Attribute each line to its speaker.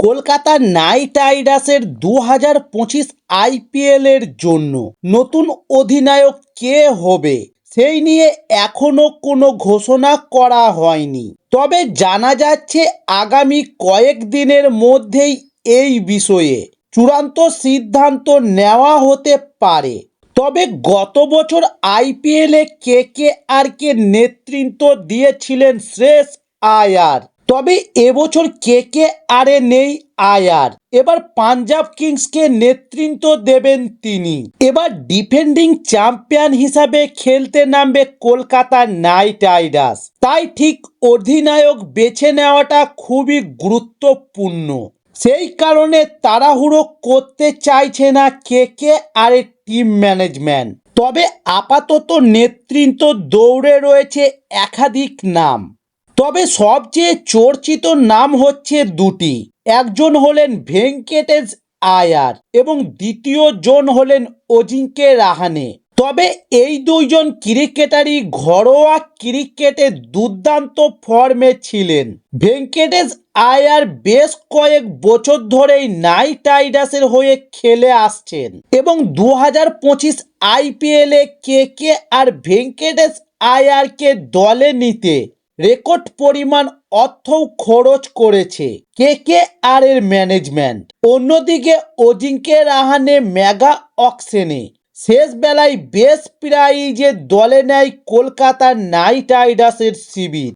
Speaker 1: Kolkata night রাইডার্সের 2025 আইপিএলের জন্য নতুন অধিনায়ক কে হবে সেই নিয়ে এখনো কোনো ঘোষণা করা হয়নি। তবে জানা যাচ্ছে আগামী কয়েকদিনের মধ্যেই এই বিষয়ে চূড়ান্ত সিদ্ধান্ত নেওয়া হতে পারে। তবে গত বছর আইপিএলে কেকেআরকে নেতৃত্ব দিয়েছিলেন শ্রেয়স আয়ার। তবে এবছর কেকেআরে নেই আয়ার, এবার পাঞ্জাব কিংসকে নেতৃত্ব দেবেন তিনি। এবার ডিফেন্ডিং চ্যাম্পিয়ন হিসাবে খেলতে নামবে কলকাতা নাইট রাইডার্স। তাই ঠিক অধিনায়ক বেছে নেওয়াটা খুবই গুরুত্বপূর্ণ। সেই কারণে তাড়াহুড়ো করতে চাইছে না কেকেআরের টিম ম্যানেজমেন্ট। তবে আপাতত নেতৃত্ব দৌড়ে রয়েছে একাধিক নাম। তবে সবচেয়ে চর্চিত নাম হচ্ছে দুটি, একজন হলেন ভেঙ্কটেশ আয়ার এবং দ্বিতীয় জন হলেন অজিঙ্ক্য রাহানে। তবে এই দুইজন ক্রিকেটারই ঘরোয়া ক্রিকেটে দুর্দান্ত ফর্মে ছিলেন। ভেঙ্কটেশ আয়ার বেশ কয়েক বছর ধরেই নাইট রাইডার্সের হয়ে খেলে আসছেন এবং 2025 আইপিএলে কেকেআর ভেঙ্কটেশ আয়ারকে দলে নিতে রেকর্ড পরিমাণ অর্থও খরচ করেছে কেকেআর এর ম্যানেজমেন্ট। অন্যদিকে অজিঙ্ক্য রাহানে মেগা অকশনে শেষ বেলায় বেশ প্রাইজে দলে নেয় কলকাতা নাইট রাইডার্সের শিবির।